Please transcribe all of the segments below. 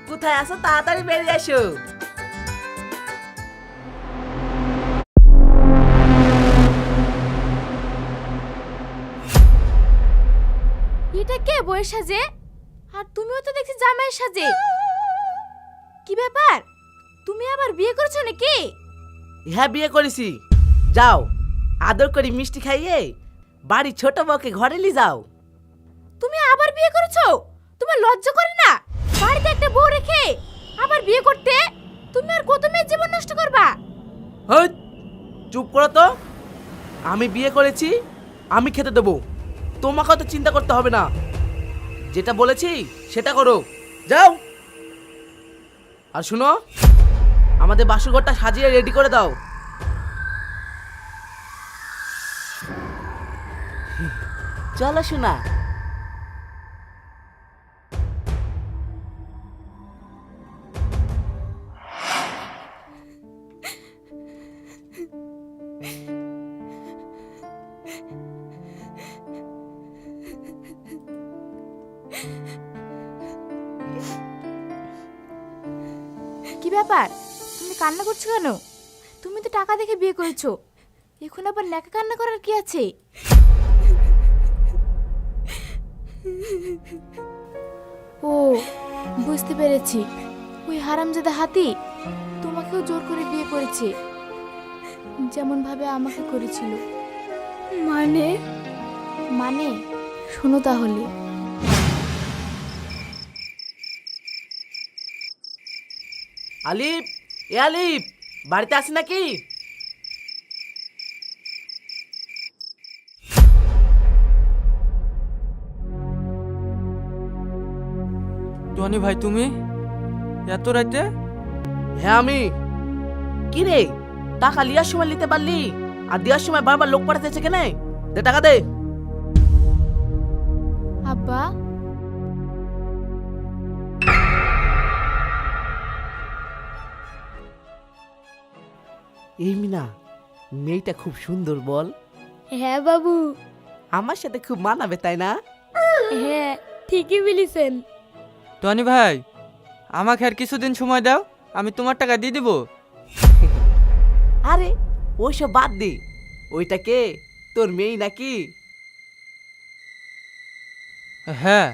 কোথায় আছো তাড়াতাড়ি বেরিয়ে এসো। এটা কে বউয়ের সাজে? আর তুমিও তো দেখছি জামাইয়ের সাজে। কি ব্যাপার, তুমি আবার বিয়ে করেছো নাকি? হ্যাঁ বিয়ে করেছি। যাও আদর করে মিষ্টি খাইয়ে বাড়ি ছোট বউকে ঘরে নিয়ে যাও। তুমি আবার বিয়ে করেছো? তোমার লজ্জা করে না? বাড়িতে একটা বউ রেখে আবার বিয়ে করতে? তুমি আর কত মেয়ের জীবন নষ্ট করবা? হই, চুপ করো তো। আমি বিয়ে করেছি, আমি খেতে দেবো, তোমাকে তো চিন্তা করতে হবে না। যেটা বলেছি সেটা করো, যাও। আর শুনো, আমাদের বাসুঘরটা সাজিয়ে রেডি করে দাও। চলো শোনা। কি ব্যাপার, তুমি কান্না করছো কেন? তুমি তো টাকা দেখে বিয়ে করেছো, এখন আবার ন্যাকা কান্না করার কি আছে? ও বুঝতে পেরেছি, ওই হারামজাদা হাতি তোমাকেও জোর করে বিয়ে করেছে, যেমন ভাবে আমাকে করেছিল। মানে মানে শোনো তাহলে। আলিফ, এ আলিফ, বাড়িতে আছি নাকি? টনি ভাই, তুমি এত রাতে? হ্যাঁ আমি। কি রে, টাকা লিয়ার সময় নিতে পারলি আর দেওয়ার সময় বারবার লোক পাঠাতেছে কেন? দে টাকা দে। আব্বা, এই মিনা, মেয়েটা খুব সুন্দর বল? হ্যাঁ বাবু। আমার সাথে খুব মানাবে তাই না? হ্যাঁ ঠিকই বলেছেন। টনি ভাই, আমাকে আর কিছুদিন সময় দাও, আমি তোমার টাকা দিয়ে দিব। আরে ওইসব বাদ দে, ওইটা কে, তোর মেয়ে নাকি? হ্যাঁ।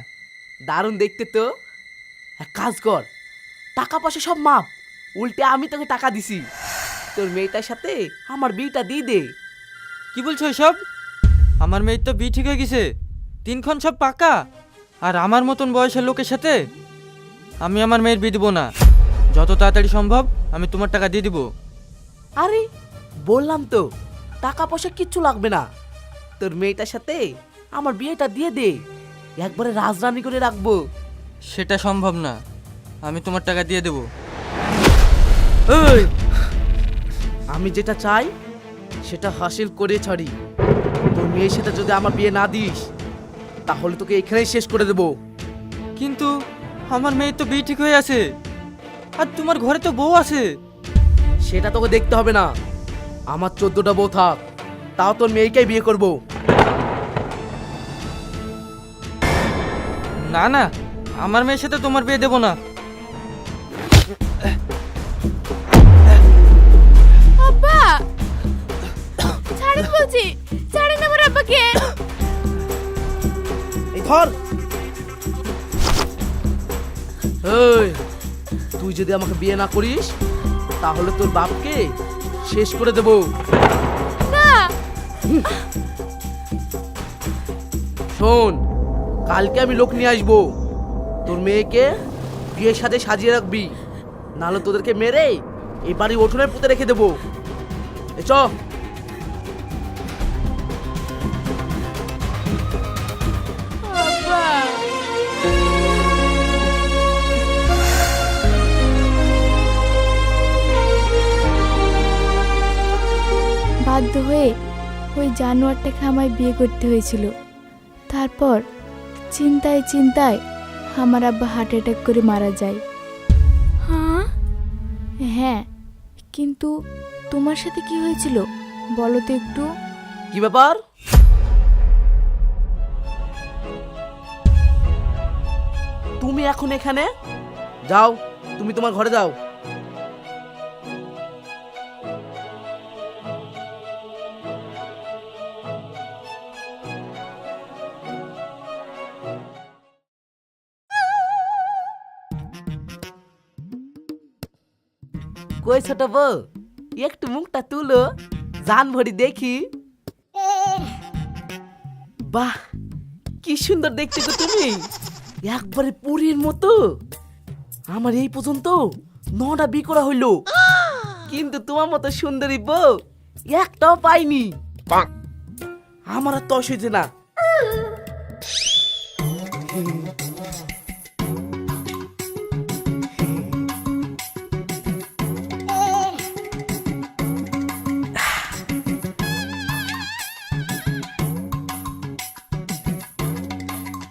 দারুণ দেখতে তো। এক কাজ কর, টাকা পয়সা সব মাপ, উল্টে আমি তোকে টাকা দিছি, তোর মেয়েটার সাথে আমার বিয়েটা দিয়ে দে। কি বলছো এসব? আমার মেয়ের তো বিয়ে ঠিক হয়ে গেছে, তিনক্ষণ সব পাকা, আর আমার মতন বয়সের লোকের সাথে আমি আমার মেয়ের বিয়ে দিব না। যত তাড়াতাড়ি সম্ভব আমি তোমার টাকা দিয়ে দিব। আরে বললাম তো, টাকা পয়সা কিচ্ছু লাগবে না, তোর মেয়েটার সাথে আমার বিয়েটা দিয়ে দে, একবারে রাজরানী করে রাখবো। সেটা সম্ভব না, আমি তোমার টাকা দিয়ে দেব। এই, আমি যেটা চাই সেটা হাসিল করে ছাড়ি। তোর মেয়ের সাথে যদি আমার বিয়ে না দিস তাহলে তোকে এখানেই শেষ করে দেবো। কিন্তু আমার মেয়ের তো বিয়ে ঠিক হয়ে আছে, আর তোমার ঘরে তো বউ আছে। সেটা তোকে দেখতে হবে না, আমার 14টা বউ থাক, তাও তোর মেয়েকেই বিয়ে করব। না না, আমার মেয়ের সাথে তোমার বিয়ে দেব না। আব্বা ছাড়েন বলছি, ছাড়েন আমার আব্বাকে। এই ধর। এই, তুই যদি আমাকে বিয়ে না করিস তাহলে তোর বাপকে শেষ করে দেব। না শোন, কালকে আমি লোক নিয়ে আসবো, তোর মেয়েকে বিয়ের সাথে সাজিয়ে রাখবি, নাহলে তোদেরকে মেরে এই বাড়ি উঠোনে পুঁতে রেখে দেবো। এ চ। আব্বা, বাধ্য হয়ে ওই জানোয়ারটাকে আমায় বিয়ে করতে হয়েছিল। তারপর চিন্তায় চিন্তায় আমার আব্বা হার্ট অ্যাটাক করে মারা যায়। হ্যাঁ হ্যাঁ, কিন্তু তোমার সাথে কি হয়েছিল বলো তো একটু। কি ব্যাপার? তুমি এখন এখানে? যাও, তুমি তোমার ঘরে যাও। কই ছোট বউ, একটু মুখটা তুলো, জান ভরি দেখি। বাহ, কি সুন্দর দেখতে গো তুমি, একবারে পুরীর মতো। আমার এই পর্যন্ত 9টা বিয়ে করা হইলো, কিন্তু তোমার মতো সুন্দরী বউ একটাও পাইনি। আমার আর তস হয়েছে না।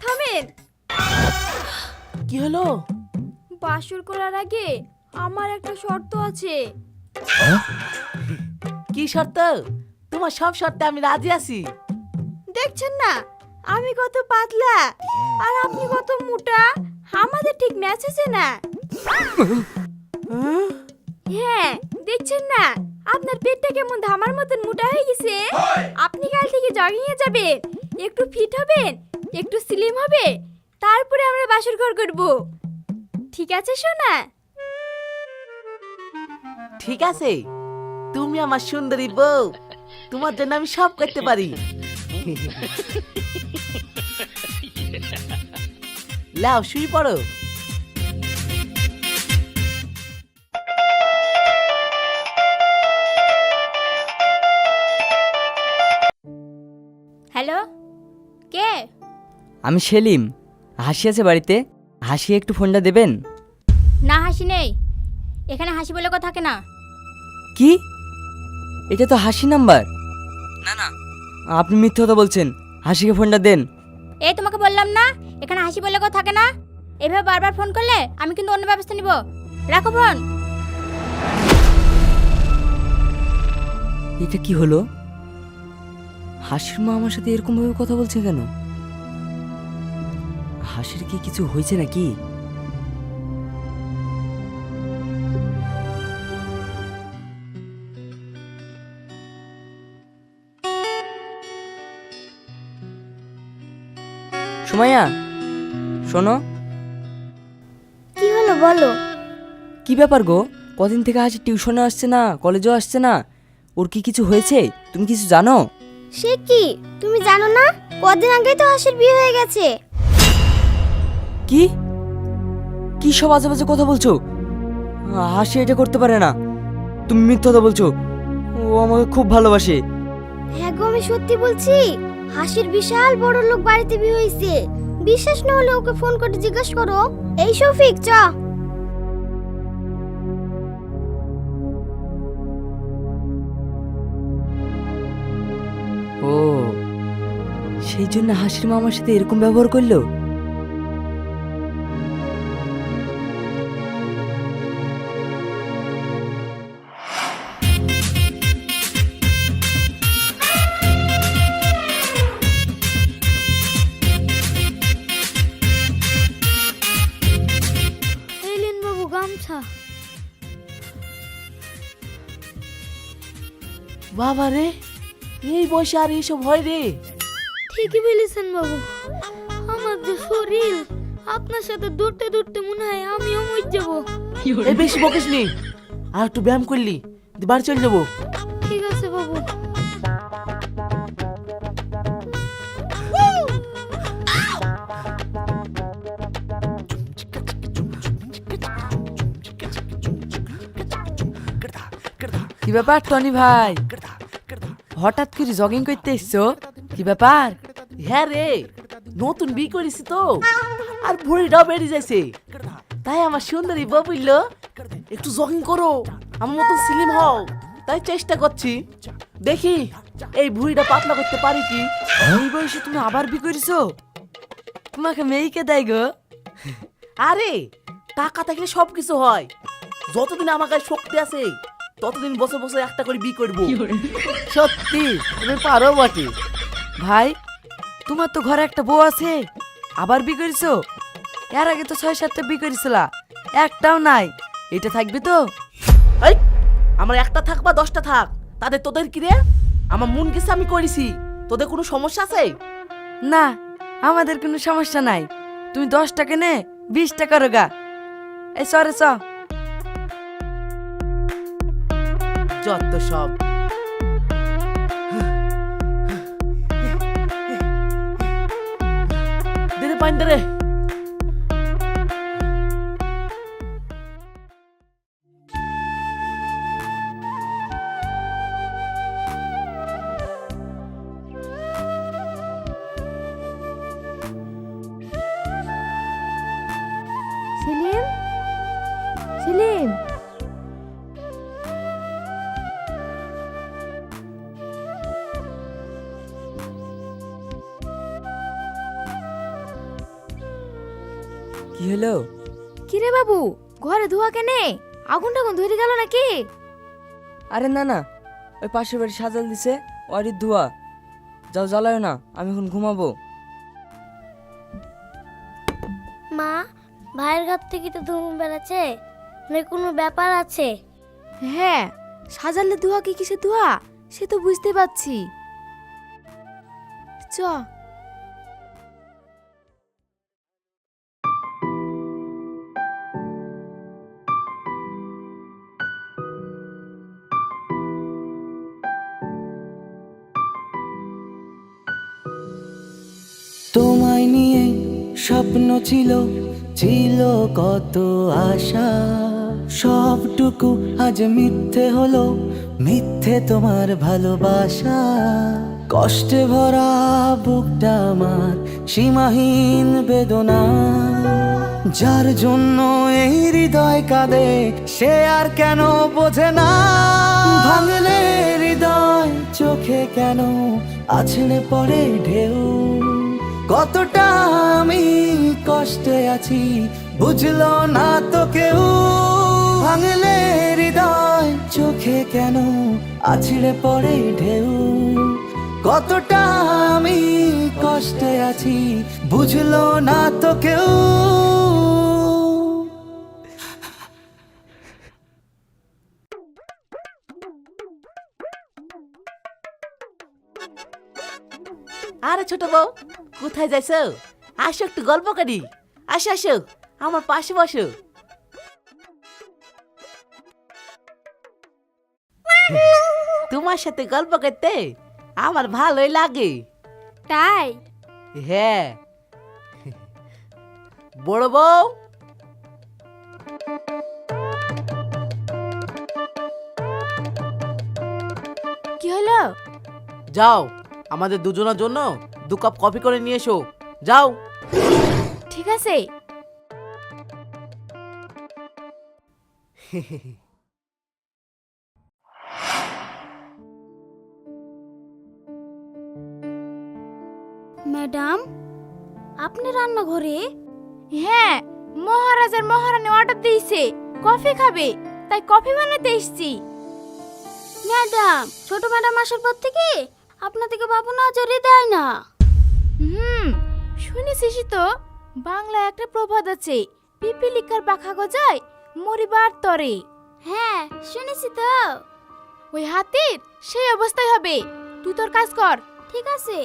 থামেন। কি হলো? বাসর করার আগে আমার একটা শর্ত আছে। কি শর্ত? তোমার সব শর্তে আমি রাজি আছি। দেখছেন না আমি কত পাতলা আর আপনি কত মোটা, আমাদের ঠিক ম্যাচ হচ্ছে না। হ্যাঁ, দেখছেন না আপনার পেটটা কেমন ধামার মতন মোটা হয়ে গেছে। আপনি কাল থেকে জগিং এ যাবেন, একটু ফিট হবেন, একটু স্লিম হবে, তারপরে আমরা বাসর ঘর করব। ঠিক আছে সোনা? ঠিক আছে, তুমি আমার সুন্দরী বউ, তোমার জন্য আমি সব করতে পারি। লাও, শুয়ে পড়ো। হ্যালো, কে? আমি সেলিম। হাসি আছে বাড়িতে? হাসি একটু ফোনটা দেবেন? না, হাসি নেই এখানে, হাসি বলে কথা থাকে না। কি? এটা তো হাসি নাম্বার। না না, আপনি মিথ্যে কথা বলছেন। হাসিকে ফোনটা দেন। এই তোমাকে বললাম না এখানে হাসি বলে কথা থাকে না। এভাবে বারবার ফোন করলে আমি কিন্তু অন্য ব্যবস্থা নিব। রাখো ফোন। এটা কি হলো? হাসির মা আমার সাথে এরকম ভাবে কথা বলছে কেন? হাসির কি কিছু হয়েছে নাকি? সুমাইয়া, শোনো। কি হলো বলো? কি ব্যাপার গো? কদিন থেকে হাসি টিউশনে আসছে না, কলেজেও আসছে না। ওর কি কিছু হয়েছে? তুমি কিছু জানো? সে কি, তুমি জানো না? কদিন আগেই তো হাসির বিয়ে হয়ে গেছে। কি কি সব আজে বাজে কথা বলছো? হাসি এটা করতে পারে না। তুমি মিথ্যা কথা বলছো। ও আমাকে খুব ভালোবাসে। হ্যাঁ গো, আমি সত্যি বলছি। হাসির বিশাল বড় লোক বাড়িতে বিয়ে হয়েছে। বিশ্বাস না হলে ওকে ফোন করে জিজ্ঞেস করো। এই শফিক, চ। ও, সেই জন্য হাসির মা আমার সাথে এরকম ব্যবহার করলো। এলেন বাবু, গামছা। বাবা রে, এই বয়সে আর এইসব হয় রে? ঠিকই বলেছেন বাবু। আমার যে শরীর, আপনার সাথে দৌড়তে দৌড়তে মনে হয় আমিও মরে যাবো। এই বেশি বকিস নি, আর একটু ব্যায়াম করলি দিয়ে বাড়ি চলে যাবো। ঠিক আছে বাবু। কি ব্যাপার টনি ভাই? হঠাৎ করে জগিং করতে এসছো? কি ব্যাপার? হ্যাঁ রে, নতুন বিয়ে করেছি তো, আর ভুঁড়িটাও বেড়ে যাচ্ছে। তাই আমার সুন্দরী বউ বললো একটু জগিং করো, আমার মতন স্লিম হও। তাই চেষ্টা করছি, দেখি এই ভুঁড়িটা পাতলা করতে পারি কি। এই বয়সে তুমি আবার বিয়ে করেছো? তোমাকে মেয়েকে দেয় গো? আরে টাকা থাকলে সব কিছু হয়। যতদিন আমার কাছে শক্তি আছে ততদিন বছর বছর একটা করে বিয়ে করবো। সত্যি তুমি পারো বটে। ভাই, তোমার তো ঘরে একটা বউ আছে, আবার বিয়ে করেছো? এর আগে তো 6-7টা বিয়ে করেছিলা, একটাও নাই। এটা থাকবে তো? এই আমার একটা থাক বা 10টা থাক, তাদের তোদের কি রে? আমার মন কিছু আমি করেছি, তোদের কোনো সমস্যা আছে? না, আমাদের কোনো সমস্যা নাই। তুমি 10 টাকা নে, 20 টাকা রোগা। এই সরে চ। যত সব দে পাইন দে রে। সেলিম, সেলিম, কি হলো? কিরে বাবু, ঘরে ধোয়া কেনে? আগুন টাগুন ধরে গেল নাকি? আরে না না, ওই পাশের বাড়ি সাজাল দিছে, ওরই ধোয়া। যাও, জ্বালায় না, আমি এখন ঘুমাবো। মা, ভাইয়ের ঘর থেকে তো ধুম বেড়াচ্ছে, মানে কোনো ব্যাপার আছে? হ্যাঁ, সাজালে ধোয়া কি কিসে ধোয়া সে তো বুঝতে পারছি। চ। তোমায় নিয়ে স্বপ্ন ছিল, ছিল কত আশা, সবটুকু আজ মিথ্যে হলো, মিথ্যে তোমার ভালোবাসা। কষ্টে ভরা বুকটা আমার সীমাহীন বেদনা, যার জন্য এই হৃদয় কাঁদে সে আর কেন বোঝে না। ভাঙলে হৃদয় চোখে কেন আছড়ে পড়ে ঢেউ, কতটা আমি কষ্টে আছি বুঝলো না তো কেউ। ভাঙলে হৃদয় চোখে কেন আছড়ে পড়ে ঢেউ, কতটা আমি কষ্টে আছি বুঝলো না তো কেউ। আরে ছোট বউ, কোথায় যাইছো? আসো একটু গল্প করি। আসো আসো, আমার পাশে বসো। তোমার সাথে গল্প করতে আমার ভালোই লাগে। তাই? হ্যাঁ। বড় বউ, কি হলো? যাও আমাদের দুজনের জন্য 2 কাপ কফি করে নিয়ে এসো, যাও। ঠিক আছে। ম্যাডাম, আপনি রান্নাঘরে? হ্যাঁ, মহারাজার মহারানী অর্ডার দিয়েছে কফি খাবে, তাই কফি বানাতে এসেছি। ম্যাডাম, ছোট ম্যাডাম আসার পর থেকে আপনাদেরকে বাবু নজরই দেয় না। শুনেছিস তো, বাংলায় একটা প্রবাদ আছে, পিপিলিকার পাখা গজায় মরিবার তরে। হ্যাঁ, শুনেছি তো। ওই হাতির সেই অবস্থায় হবে। তুই তোর কাজ কর। ঠিক আছে।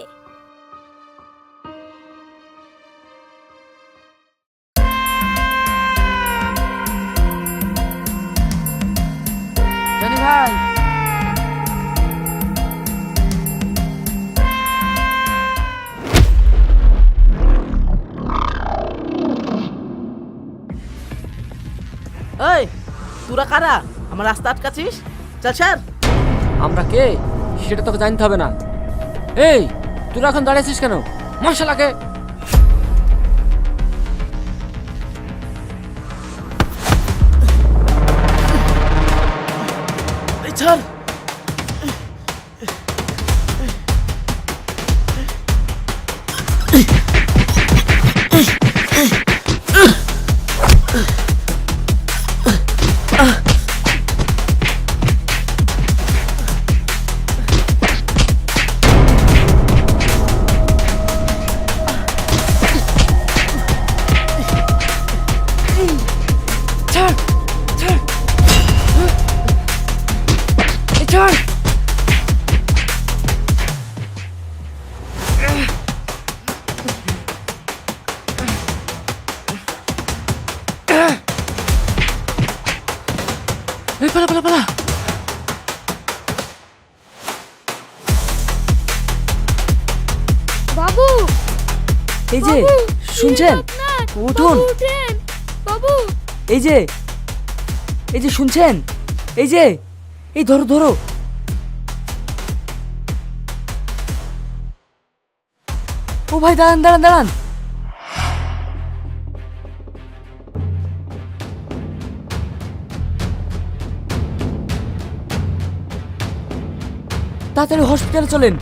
জানি ভাই, এই তোরা কারা আমার রাস্তা আটকাছিস? চল স্যার। আমরা কে সেটা তোকে জানতে হবে না। এই, তোরা এখন দাঁড়িয়েছিস কেন? মশলাকে এই ছাড়। পালা। বাবু এই যে শুনছেন, উঠুন। বাবু এই যে শুনছেন, এই ধরো ধরো। ও ভাই দাঁড়ান দাঁড়ান দাঁড়ান। তাড়াতাড়ি হসপিটালে চলেন।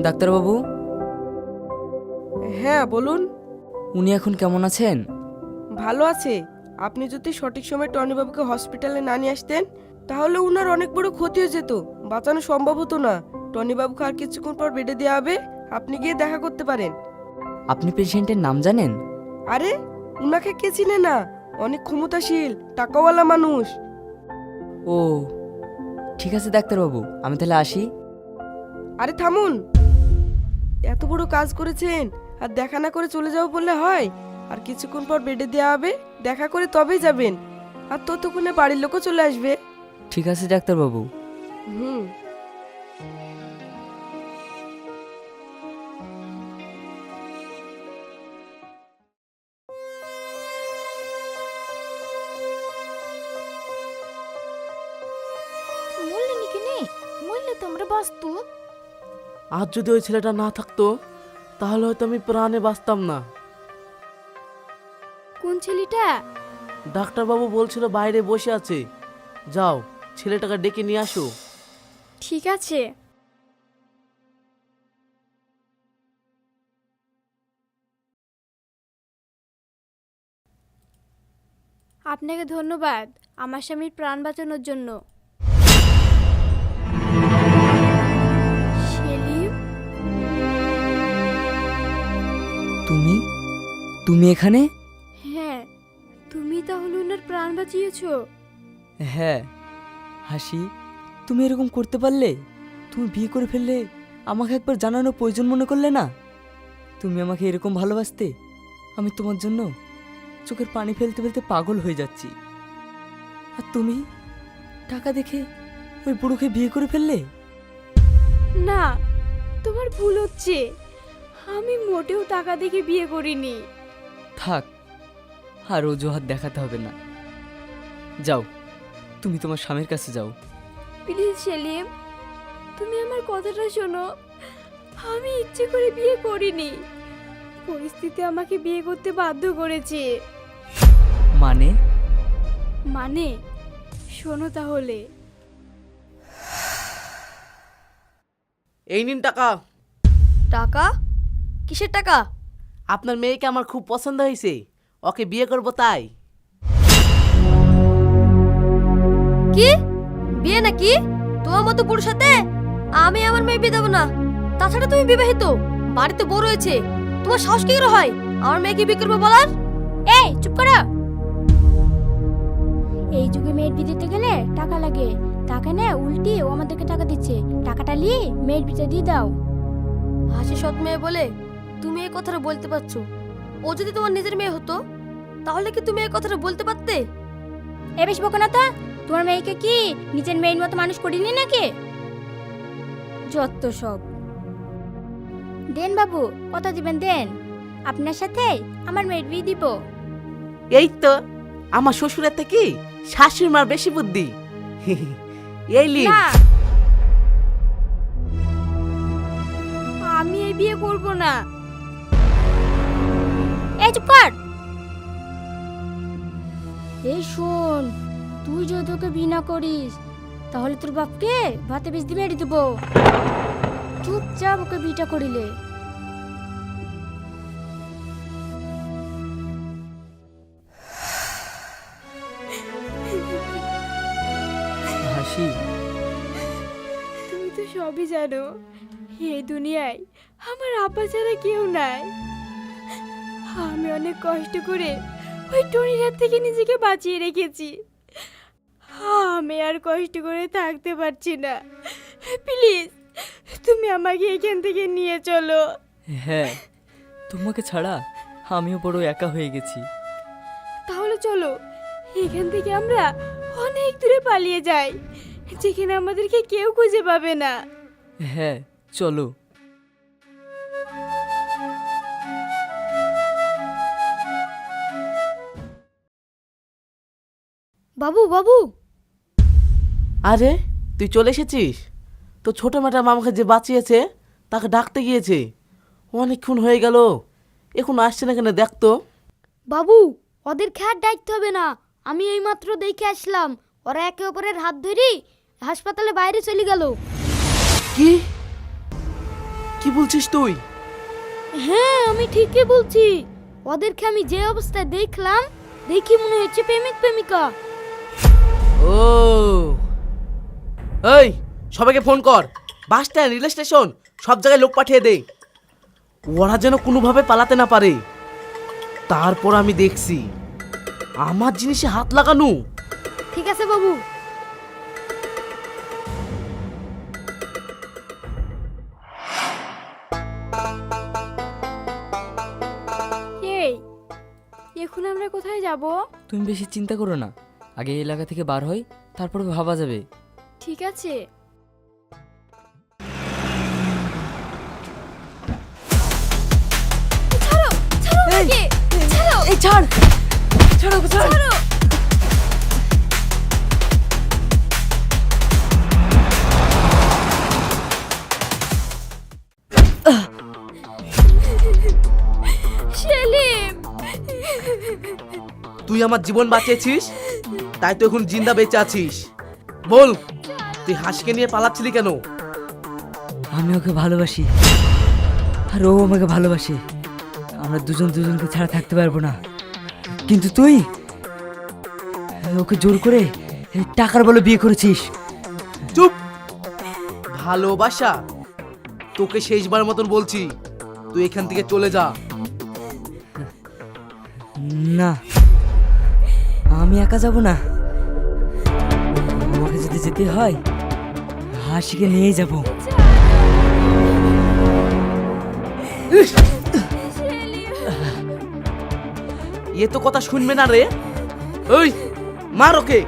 ডাক্তারবাবু, হ্যাঁ বলুন। উনি এখন কেমন আছেন? ভালো আছে। আপনি যদি সঠিক সময় টনিবাবুকে হসপিটালে না নিয়ে আসতেন তাহলে উনার অনেক বড় ক্ষতি হয়ে যেত, বাঁচানো সম্ভব হতো না। টনিবাবুকে আর কিছুক্ষণ পর বেডে দেওয়া হবে, আপনি গিয়ে দেখা করতে পারেন। আপনি পেশেন্টের নাম জানেন? আরে উনাকে কে চিনে না, অনেক ক্ষমতাশীল টাকাওয়ালা মানুষ। ও ঠিক আছে ডাক্তারবাবু, আমি তাহলে আসি। আরে থামুন, এত বড় কাজ করেছেন আর দেখা না করে চলে যাবো বললে হয়? আর কিছুক্ষণ পর বেডে দেওয়া হবে, দেখা করে তবেই যাবেন। আর ততক্ষণে বাড়ির লোকও চলে আসবে। ঠিক আছে ডাক্তারবাবু। হুম। মরলে নাকি নেই, মরলে তোমরা বাস্তু। আজ যদি ওই ছেলেটা না থাকতো তাহলে হয়তো আমি প্রাণে বাঁচতাম না। কোন ছেলেটা? ডাক্তারবাবু বলছিল বাইরে বসে আছে, যাও ছেলেটাকে ডেকে নিয়ে আসো। ঠিক আছে। আপনাকে ধন্যবাদ আমার স্বামীর প্রাণ বাঁচানোর জন্য। সেলিম, তুমি তুমি এখানে? হ্যাঁ, তুমি তাহলে ওনার প্রাণ বাঁচিয়েছো। হ্যাঁ হাসি, তুমি এরকম করতে পারলে? তুমি বিয়ে করে ফেললে, আমাকে একবার জানানোর প্রয়োজন মনে করলে না? তুমি আমাকে এরকম ভালোবাসতে, আমি তোমার জন্য চোখের পানি ফেলতে ফেলতে পাগল হয়ে যাচ্ছি। আর তুমি টাকা দেখে ওই বুড়োকে বিয়ে করে ফেললে। না, তোমার ভুল হচ্ছে। আমি মোটেও টাকা দেখে বিয়ে করিনি। থাক, আর অজুহাত দেখাতে হবে না। যাও, তুমি তোমার স্বামীর কাছে যাও। প্লিজ সেলিম, তুমি আমার কথাটা শোনো। আমি ইচ্ছে করে বিয়ে করিনি, পরিস্থিতি আমাকে বিয়ে করতে বাধ্য করেছে। মানে? মানে শোনো তাহলে। এই নিন টাকা। টাকা? কিসের টাকা? আপনার মেয়েকে আমার খুব পছন্দ হয়েছে, ওকে বিয়ে করব তাই। কি বিয়ে নাকি? তোমার মতো পুরুষ সাথে আমি আমার মেয়ে বিয়ে দেবো না। তাছাড়া তুমি বিবাহিত, বাড়িতে বড় রয়েছে, তোমার সাহস কি করে হয় আমার মেয়েকে বিয়ে করবে বলার? এই চুপ করো। এই যুগে মেয়ের বিয়ে দিতে গেলে টাকা লাগে, টাকা নেয় উল্টি ও আমাদেরকে টাকা দিচ্ছে। টাকাটা নিয়ে মেয়ের বিয়ে দিয়ে দাও। হাসি সৎ মেয়ে বলে তুমি এই কথাটা বলতে পারছো। ও যদি তোমার নিজের মেয়ে হতো তাহলে কি তুমি এই কথাটা বলতে পারতে? এ বেশ বকো না তো, তোমার মেয়েকে কি নিজের মেয়ের মতো মানুষ করিনি নাকি? যত সব। দেন বাবু, কত দিবেন দেন, আপনার সাথে আমার মেয়ের বিয়ে দিব। এই তো আমার শ্বশুরের থেকে শাশুড়ি মার বেশি বুদ্ধি। এই লিন। না, আমি এই বিয়ে করব না। এই চুপ কর। এই শোন, তুই যদি ওকে বিয়ে না করিস তাহলে তোর বাপকে ভাতে বেশ দিয়ে মেরে দেবো। চুপচাপ ওকে বিয়েটা করিলে। হাসি, তুমি তো সবই জানো, এই দুনিয়ায় আমার আব্বা ছাড়া কেউ নাই। আমি অনেক কষ্ট করে ওই টনির হাত থেকে নিজেকে বাঁচিয়ে রেখেছি। আমি আর কষ্ট করে থাকতে পারছি না। প্লিজ তুমি আমাকে এখান থেকে নিয়ে চলো। হ্যাঁ, তোমাকে ছাড়া আমিও বড় একা হয়ে গেছি। তাহলে চলো এখান থেকে আমরা অনেক দূরে পালিয়ে যাই, যেখানে আমাদেরকে কেউ খুঁজে পাবে না। হ্যাঁ চলো। বাবু বাবু, আরে তুই চলে এসেছিস? তো ছোট ম্যাডাম আমাকে যে বাঁচিয়েছে তাকে ডাকতে গিয়েছে, অনেকক্ষণ হয়ে গেল, এখন আসছে না কেন দেখ তো। বাবু ওদের খেয়ার ডাকতে হবে না, আমি এইমাত্র দেখে আসলাম। ওরা একে অপরের হাত ধরে হাসপাতালে বাইরে চলে গেল। কি কি বলছিস তুই? হ্যাঁ আমি ঠিকই বলছি, ওদেরকে আমি যে অবস্থায় দেখলাম, দেখি মনে হচ্ছে প্রেমিক প্রেমিকা। ও এই সবাইকে ফোন কর, বাস স্ট্যান্ড, রেল স্টেশন, সব জায়গায় লোক পাঠিয়ে দে, ওরা যেন কোনোভাবে পালাতে না পারে। তারপর আমি দেখছি আমার জিনিসে হাত লাগানো। ঠিক আছে বাবু। এই এখন আমরা কোথায় যাব? তুমি বেশি চিন্তা করো না, আগে এই এলাকা থেকে বার হই, তারপরে ভাবা যাবে। ঠিক আছে। এই ছাড়, ছাড়ো ছাড়ো। সেলিম, তুই আমার জীবন বাঁচিয়েছিস, তাই তো এখন জিন্দা বেঁচে আছিস। বল তুই হাসিকে নিয়ে পালাচ্ছিলি কেন? আমি ওকে ভালোবাসি আর ও আমাকে ভালোবাসে, আমরা দুজন দুজনকে ছাড়া থাকতে পারবো না। কিন্তু তুই ওকে জোর করে টাকার বলে বিয়ে করেছিস। চুপ! ভালোবাসা? তোকে শেষবার মতন বলছি, তুই এখান থেকে চলে যা। না, আমি একা যাব না, আমাকে যদি যেতে হয় হাসিকে নিয়ে যাব। এ তো কথা শুনবে না রে। ওই মার ওকে।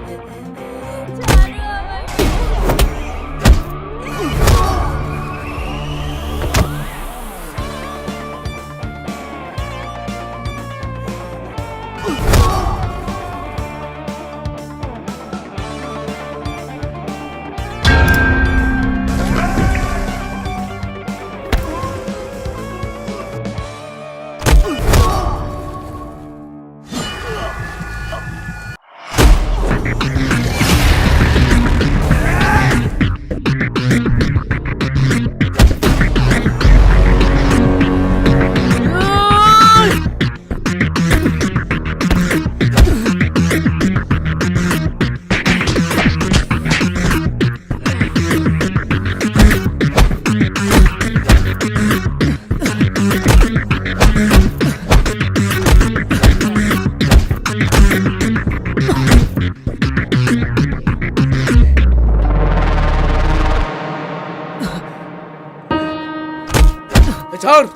ছাড়!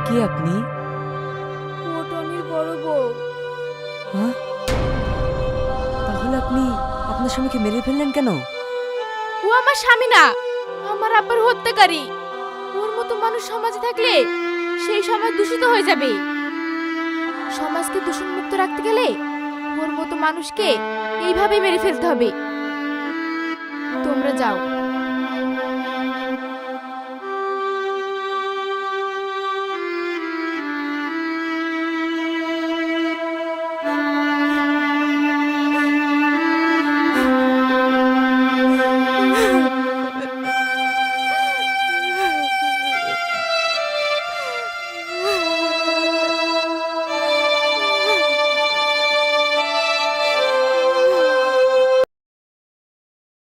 কি আপনি? ও টনির বড় বউ। হ্যাঁ, তাহলে আপনি আপনার স্বামীকে মেরে ফেললেন কেন? ও আমার স্বামী না, আমার আব্বার হত্যাকারী। ওর মতো মানুষ সমাজে থাকলে সেই সমাজ দূষিত হয়ে যাবে। সমাজকে দূষণমুক্ত রাখতে গেলে ওর মতো মানুষকে এইভাবেই মেরে ফেলতে হবে। তোমরা যাও।